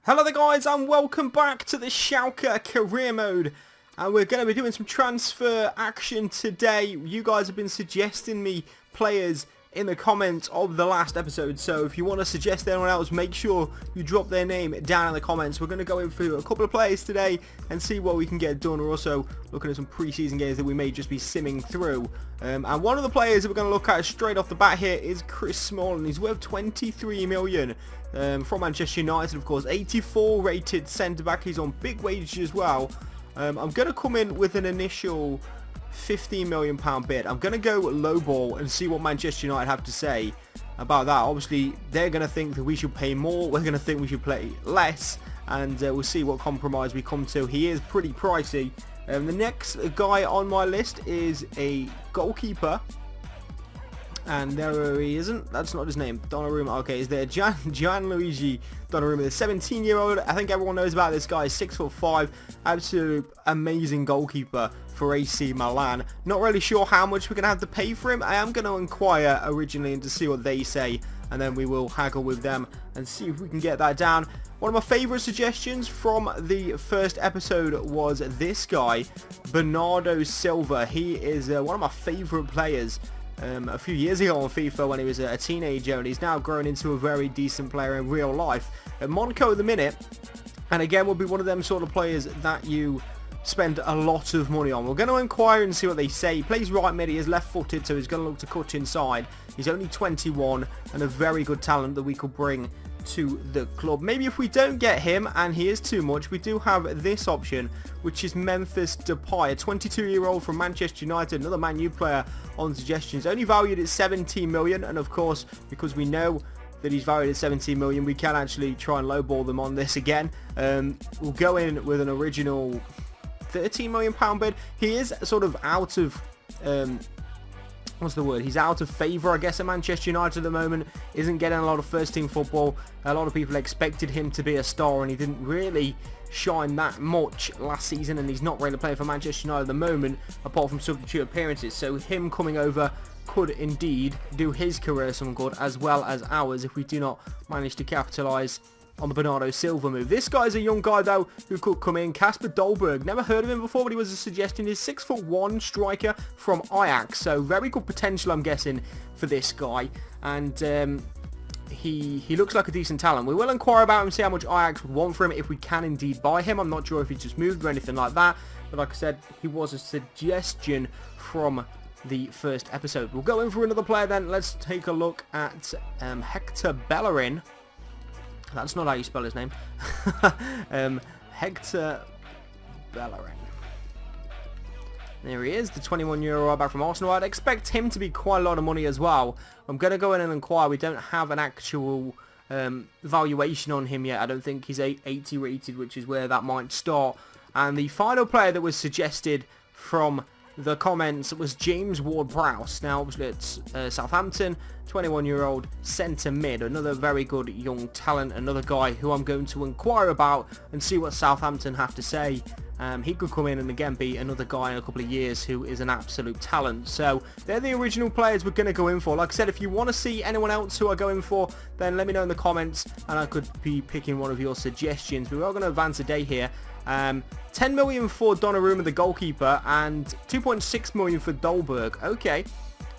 Hello there guys and welcome back to the Schalke career mode, and we're going to be doing some transfer action today. You guys have been suggesting me players in the comments of the last episode, so if you want to suggest anyone else, make sure you drop their name down in the comments. We're going to go in through a couple of players today and see what we can get done. We're also looking at some pre-season games that we may just be simming through, and one of the players that we're going to look at straight off the bat here is Chris Smalling. He's worth 23 million. From Manchester United, of course, 84 rated centre-back. He's on big wages as well. I'm going to come in with an initial £15 million bid. I'm going to go low ball and see what Manchester United have to say about that. Obviously, they're going to think that we should pay more. We're going to think we should pay less. And we'll see what compromise we come to. He is pretty pricey. The next guy on my list is a goalkeeper. And there he isn't. That's not his name. Donnarumma. Okay, is there Gianluigi Donnarumma, the 17-year-old? I think everyone knows about this guy. 6'5", absolute amazing goalkeeper for AC Milan. Not really sure how much we're going to have to pay for him. I am going to inquire originally and to see what they say, and then we will haggle with them and see if we can get that down. One of my favourite suggestions from the first episode was this guy, Bernardo Silva. He is one of my favourite players. A few years ago on FIFA when he was a teenager, and he's now grown into a very decent player in real life. At Monaco at the minute, and again will be one of them sort of players that you spend a lot of money on. We're going to inquire and see what they say. He plays right mid, he is left footed, so he's going to look to cut inside. He's only 21 and a very good talent that we could bring to the club. Maybe if we don't get him and he is too much, we do have this option, which is Memphis Depay, a 22-year-old from Manchester United, another Man U player on suggestions, only valued at 17 million, and of course, because we know that he's valued at 17 million, we can actually try and lowball them on this again. We'll go in with an original 13 million pound bid. He is sort of out of what's the word? He's out of favour, I guess, at Manchester United at the moment. Isn't getting a lot of first-team football. A lot of people expected him to be a star, and he didn't really shine that much last season, and he's not really playing for Manchester United at the moment, apart from substitute appearances. So him coming over could indeed do his career some good, as well as ours, if we do not manage to capitalise on the Bernardo Silva move. This guy's a young guy though who could come in. Kasper Dolberg, never heard of him before, but he was a suggestion. He's 6'1" striker from Ajax, so very good potential, I'm guessing, for this guy. And he looks like a decent talent. We will inquire about him, see how much Ajax would want for him if we can indeed buy him. I'm not sure if he's just moved or anything like that, but like I said, he was a suggestion from the first episode. We'll go in for another player then. Let's take a look at Hector Bellerin. That's not how you spell his name. Hector Bellerin. There he is, the 21-year-old back from Arsenal. I'd expect him to be quite a lot of money as well. I'm going to go in and inquire. We don't have an actual valuation on him yet. I don't think he's 80 rated, which is where that might start. And the final player that was suggested from the comments was James Ward-Prowse. Now, obviously, it's Southampton, 21-year-old centre mid. Another very good young talent. Another guy who I'm going to inquire about and see what Southampton have to say. He could come in and again be another guy in a couple of years who is an absolute talent. So they're the original players we're going to go in for. Like I said, if you want to see anyone else who I go in for, then let me know in the comments and I could be picking one of your suggestions. But we are going to advance a day here. 10 million for Donnarumma, the goalkeeper, and 2.6 million for Dolberg. Okay,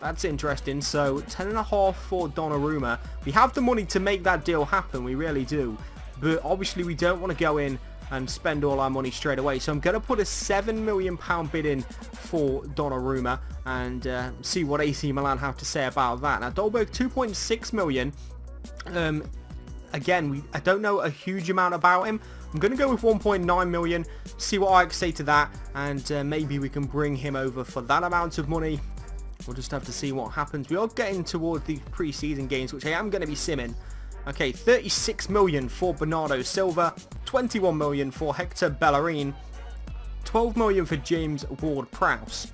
that's interesting. So 10.5 for Donnarumma. We have the money to make that deal happen, we really do. But obviously we don't want to go in and spend all our money straight away. So I'm going to put a £7 million bid in for Donnarumma and see what AC Milan have to say about that. Now Dolberg, 2.6 million. Again, I don't know a huge amount about him. I'm going to go with 1.9 million, see what I say to that, and maybe we can bring him over for that amount of money. We'll just have to see what happens. We are getting towards the pre-season games, which I am going to be simming. Okay, 36 million for Bernardo Silva, 21 million for Hector Bellerin, 12 million for James Ward-Prowse.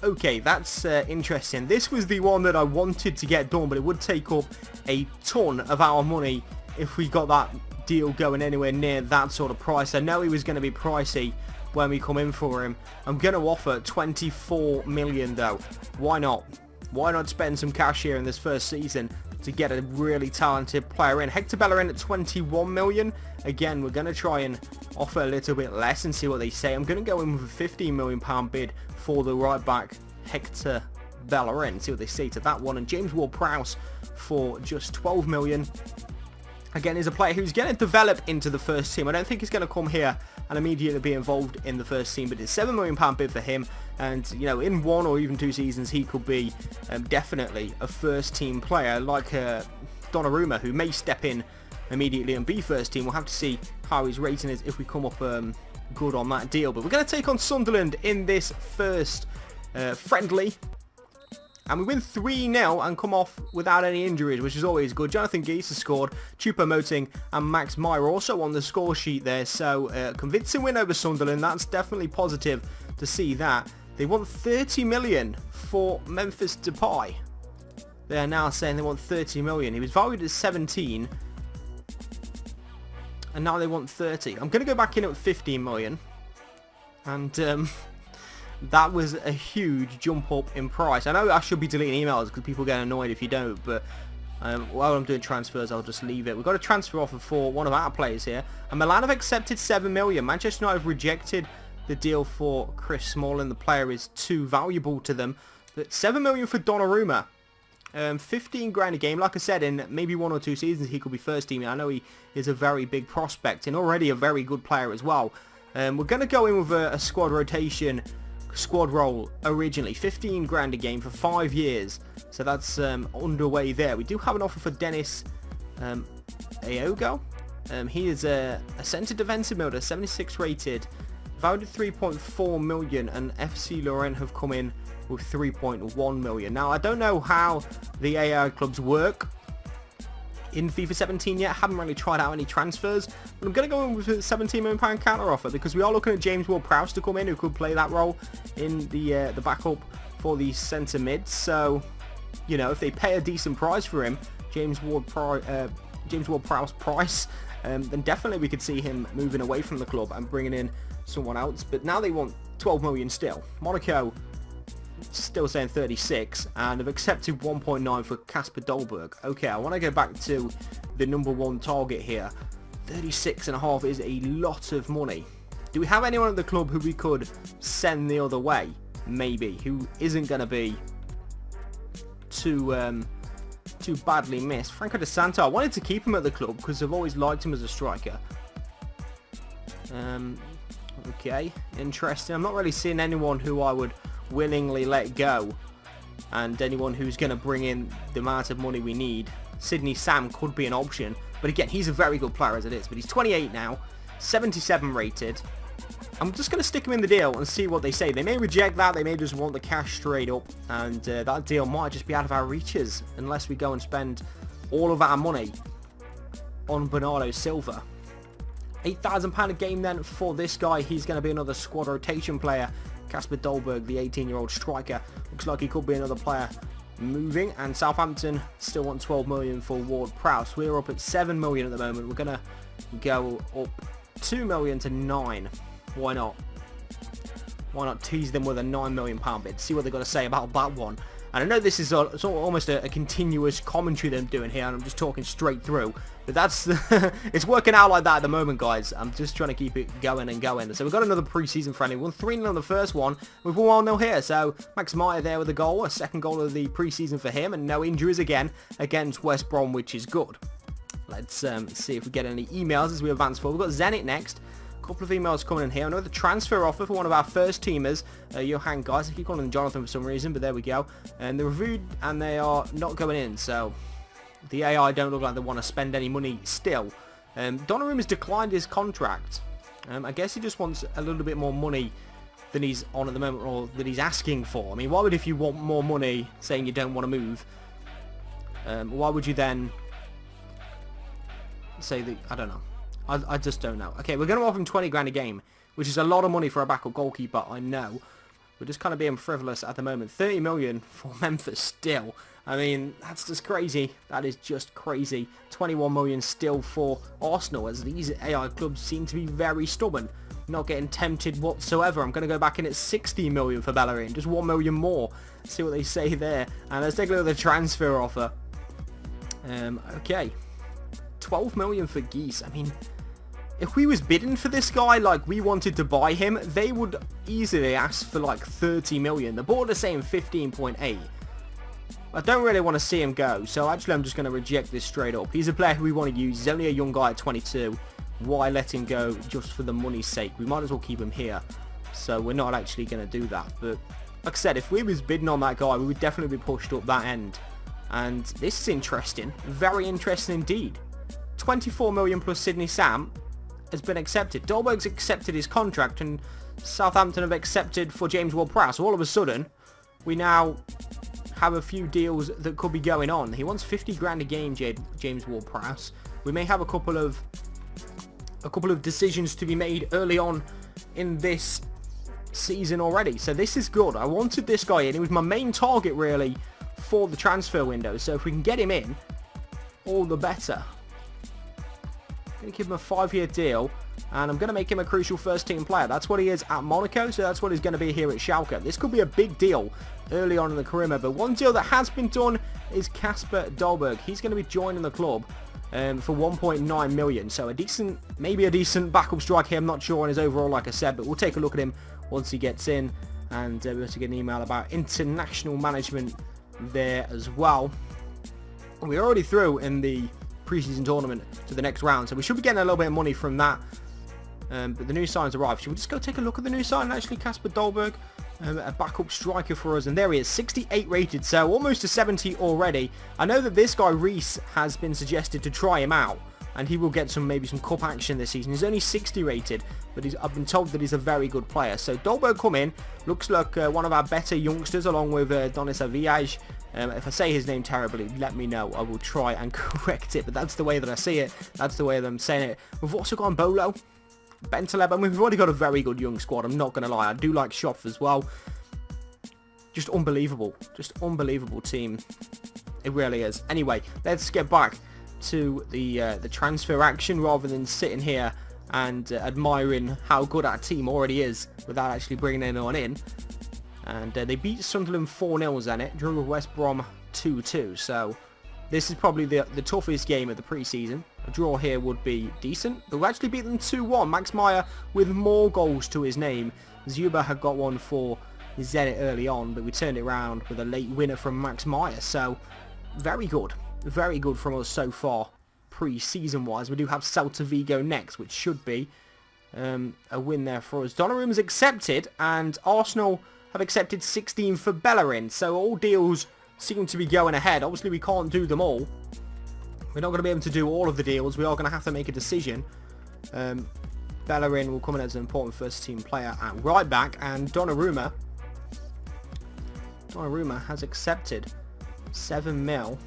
Okay, that's interesting. This was the one that I wanted to get done, but it would take up a ton of our money if we got that deal going anywhere near that sort of price. I know he was going to be pricey when we come in for him. I'm going to offer 24 million though. Why not? Why not spend some cash here in this first season to get a really talented player in. Hector Bellerin at 21 million. Again, we're going to try and offer a little bit less and see what they say. I'm going to go in with a 15 million pound bid for the right back Hector Bellerin. See what they say to that one. And James Ward-Prowse for just 12 million. Again, is a player who's going to develop into the first team. I don't think he's going to come here and immediately be involved in the first team, but it's £7 million bid for him. And, you know, in 1 or even 2 seasons, he could be definitely a first team player like Donnarumma, who may step in immediately and be first team. We'll have to see how his rating is if we come up good on that deal. But we're going to take on Sunderland in this first friendly. And we win 3-0 and come off without any injuries, which is always good. Jonathan Geese has scored, Choupo-Moting and Max Meyer also on the score sheet there. So convincing win over Sunderland, that's definitely positive to see that. They want 30 million for Memphis Depay. They're now saying they want 30 million. He was valued at 17. And now they want 30. I'm going to go back in at 15 million. And that was a huge jump up in price. I know I should be deleting emails because people get annoyed if you don't, but while I'm doing transfers, I'll just leave it. We've got a transfer offer for one of our players here, and Milan have accepted 7 million. Manchester United have rejected the deal for Chris Smalling. The player is too valuable to them, but 7 million for Donnarumma. 15 grand a game. Like I said, in maybe 1 or 2 seasons, he could be first team. I know he is a very big prospect and already a very good player as well. We're going to go in with a squad rotation. Squad role originally 15 grand a game for 5 years, so that's underway there. We do have an offer for Dennis Aogo. He is a centre defensive midfielder, 76 rated, valued at 3.4 million, and FC Lorient have come in with 3.1 million. Now I don't know how the AI clubs work in FIFA 17 yet. I haven't really tried out any transfers, but I'm going to go in with a £17 million counter offer because we are looking at James Ward-Prowse to come in, who could play that role in the backup for the centre mid. So, you know, if they pay a decent price for him, James Ward-Prowse price, then definitely we could see him moving away from the club and bringing in someone else. But now they want 12 million still. Monaco still saying 36, and have accepted 1.9 for Kasper Dolberg. Okay, I want to go back to the number 1 target here. 36.5 is a lot of money. Do we have anyone at the club who we could send the other way? Maybe, who isn't going to be too badly missed. Franco De Santo, I wanted to keep him at the club because I've always liked him as a striker. Okay, interesting. I'm not really seeing anyone who I would willingly let go, and anyone who's going to bring in the amount of money we need. Sydney Sam could be an option, but again, he's a very good player as it is, but he's 28 now, 77 rated. I'm just going to stick him in the deal and see what they say. They may reject that, they may just want the cash straight up, and that deal might just be out of our reaches unless we go and spend all of our money on Bernardo Silva. £8,000 a game then for this guy. He's going to be another squad rotation player. Kasper Dolberg, the 18-year-old striker, looks like he could be another player moving. And Southampton still want 12 million for Ward-Prowse. We're up at 7 million at the moment. We're going to go up 2 million to 9. Why not? Why not tease them with a £9 million bid? See what they've got to say about that one. And I know this is almost a continuous commentary that I'm doing here, and I'm just talking straight through. But that's it's working out like that at the moment, guys. I'm just trying to keep it going and going. So we've got another pre-season friendly. We won 3-0 on the first one. We've won 1-0 here. So Max Meyer there with a goal, a second goal of the pre-season for him, and no injuries again against West Brom, which is good. Let's see if we get any emails as we advance forward. We've got Zenit next. Couple of emails coming in here. Another transfer offer for one of our first teamers, Johan, guys. I keep calling him Jonathan for some reason, but there we go. And they're reviewed and they are not going in, so the AI don't look like they want to spend any money still. Donnarumma has declined his contract. I guess he just wants a little bit more money than he's on at the moment, or that he's asking for. I mean, why would, if you want more money saying you don't want to move, why would you then say that? I don't know. I just don't know. Okay, we're going to offer him 20 grand a game, which is a lot of money for a backup goalkeeper, I know. We're just kind of being frivolous at the moment. 30 million for Memphis still. I mean, that's just crazy. That is just crazy. 21 million still for Arsenal, as these AI clubs seem to be very stubborn. Not getting tempted whatsoever. I'm going to go back in at 60 million for Bellerin. Just 1 million more. See what they say there. And let's take a look at the transfer offer. Okay. 12 million for Geese. I mean, if we was bidding for this guy, like we wanted to buy him, they would easily ask for like 30 million. The board is saying 15.8. I don't really want to see him go, so actually I'm just going to reject this straight up. He's a player who we want to use. He's only a young guy at 22. Why let him go just for the money's sake? We might as well keep him here. So we're not actually going to do that. But like I said, if we was bidding on that guy, we would definitely be pushed up that end. And this is interesting. Very interesting indeed. 24 million plus Sydney Sam has been accepted. Dolberg's accepted his contract and Southampton have accepted for James Ward-Prowse. So all of a sudden, we now have a few deals that could be going on. He wants 50 grand a game, James Ward-Prowse. We may have a couple of decisions to be made early on in this season already. So this is good. I wanted this guy in. He was my main target really for the transfer window. So if we can get him in, all the better. I'm going to give him a 5-year deal. And I'm going to make him a crucial first-team player. That's what he is at Monaco, so that's what he's going to be here at Schalke. This could be a big deal early on in the career mode. But one deal that has been done is Kasper Dolberg. He's going to be joining the club for 1.9 million. So maybe a decent backup striker here. I'm not sure on his overall, like I said, but we'll take a look at him once he gets in. And we'll have to get an email about international management there as well. We're already through in the preseason tournament to the next round, so we should be getting a little bit of money from that. But the new signs arrived. Should we just go take a look at the new sign? Actually, Kasper Dolberg, a backup striker for us. And there he is, 68 rated, so almost a 70 already. I know that this guy, Reese, has been suggested to try him out. And he will get maybe some cup action this season. He's only 60 rated, but I've been told that he's a very good player. So Dolberg come in. Looks like one of our better youngsters, along with Donis Aviaj. If I say his name terribly, let me know. I will try and correct it. But that's the way that I see it. That's the way that I'm saying it. We've also got Bolo. Bentaleb. I mean, we've already got a very good young squad. I'm not going to lie. I do like Schoff as well. Just unbelievable. Just unbelievable team. It really is. Anyway, let's get back to the transfer action rather than sitting here and admiring how good our team already is without actually bringing anyone in. And they beat Sunderland 4-0, Zenit. Drew with West Brom 2-2. So this is probably the toughest game of the preseason. A draw here would be decent. But we actually beat them 2-1. Max Meyer with more goals to his name. Zuba had got one for Zenit early on, but we turned it around with a late winner from Max Meyer. So very good. Very good from us so far, pre-season wise. We do have Celta Vigo next, which should be a win there for us. Donnarumma's accepted, and Arsenal have accepted 16 for Bellerin. So all deals seem to be going ahead. Obviously, we can't do them all. We're not going to be able to do all of the deals. We are going to have to make a decision. Bellerin will come in as an important first-team player at right back, and Donnarumma has accepted 7 mil.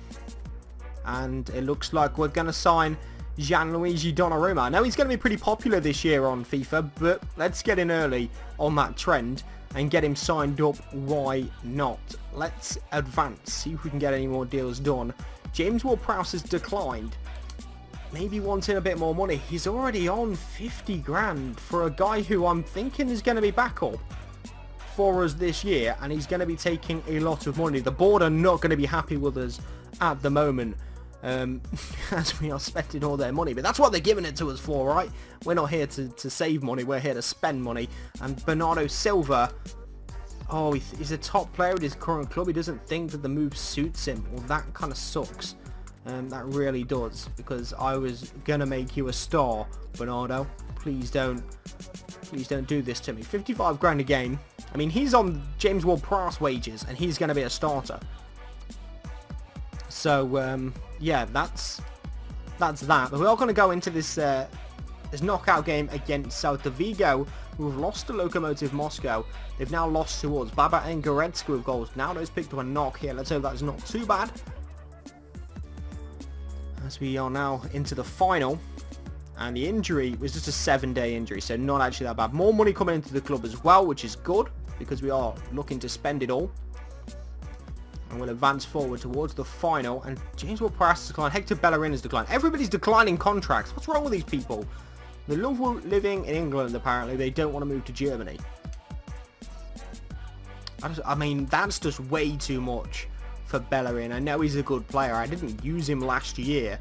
And it looks like we're going to sign Gianluigi Donnarumma. I know he's going to be pretty popular this year on FIFA, but let's get in early on that trend and get him signed up. Why not? Let's advance, see if we can get any more deals done. James Ward-Prowse has declined. Maybe wanting a bit more money. He's already on 50 grand for a guy who I'm thinking is going to be backup for us this year, and he's going to be taking a lot of money. The board are not going to be happy with us at the moment. As we are spending all their money, but that's what they're giving it to us for, right? We're not here to save money, we're here to spend money. And Bernardo Silva, oh, he's a top player at his current club. He doesn't think that the move suits him. Well, that kind of sucks. That really does, because I was gonna make you a star, Bernardo. Please don't do this to me. 55 grand a game. I mean, he's on James Ward-Prowse wages, and he's gonna be a starter. So yeah, that's that. But we are going to go into this knockout game against Celta Vigo, who have lost to Lokomotiv Moscow. They've now lost to us. Baba and Goretzka with goals. Now those picked up a knock here. Let's hope that's not too bad. As we are now into the final. And the injury was just a 7-day injury, so not actually that bad. More money coming into the club as well, which is good, because we are looking to spend it all. And we'll advance forward towards the final. And James Ward-Prowse has declined. Hector Bellerin has declined. Everybody's declining contracts. What's wrong with these people? They love living in England, apparently. They don't want to move to Germany. I mean, that's just way too much for Bellerin. I know he's a good player. I didn't use him last year.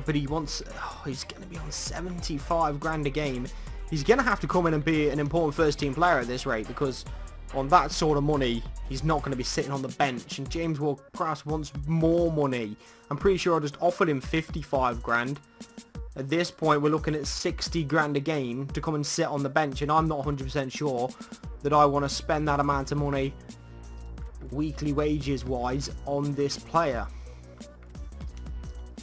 But he wants... Oh, he's going to be on 75 grand a game. He's going to have to come in and be an important first-team player at this rate, because on that sort of money, he's not going to be sitting on the bench. And James Ward-Prowse wants more money. I'm pretty sure I just offered him 55 grand. At this point, we're looking at 60 grand a game to come and sit on the bench, and I'm not 100% sure that I want to spend that amount of money weekly wages-wise on this player.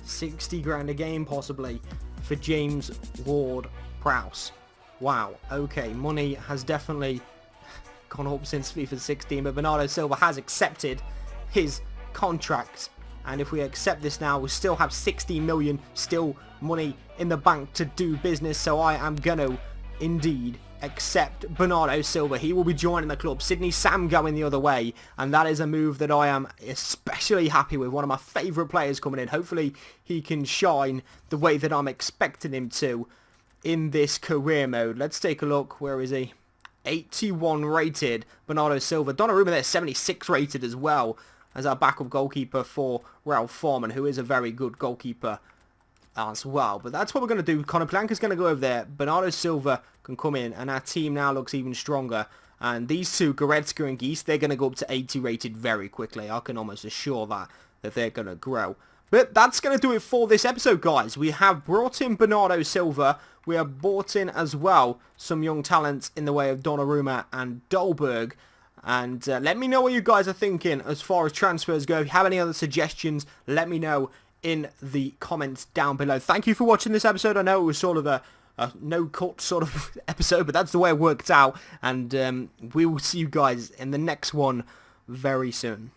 60 grand a game, possibly, for James Ward-Prowse. Wow, okay, money has definitely gone up since FIFA 16, but Bernardo Silva has accepted his contract. And if we accept this now, we still have 60 million still money in the bank to do business. So I am going to indeed accept Bernardo Silva. He will be joining the club. Sydney Sam going the other way. And that is a move that I am especially happy with. One of my favourite players coming in. Hopefully he can shine the way that I'm expecting him to in this career mode. Let's take a look. Where is he? 81 rated. Bernardo Silva. Donnarumma there, 76 rated as well, as our backup goalkeeper for Ralph Foreman, who is a very good goalkeeper as well. But that's what we're going to do. Conor Planka's going to go over there. Bernardo Silva can come in, and our team now looks even stronger. And these two, Goretzka and Geese, they're going to go up to 80 rated very quickly. I can almost assure that they're going to grow. But that's going to do it for this episode, guys. We have brought in Bernardo Silva. We have brought in as well some young talents in the way of Donnarumma and Dolberg. And let me know what you guys are thinking as far as transfers go. If you have any other suggestions, let me know in the comments down below. Thank you for watching this episode. I know it was sort of a no-cut sort of episode, but that's the way it worked out. And we will see you guys in the next one very soon.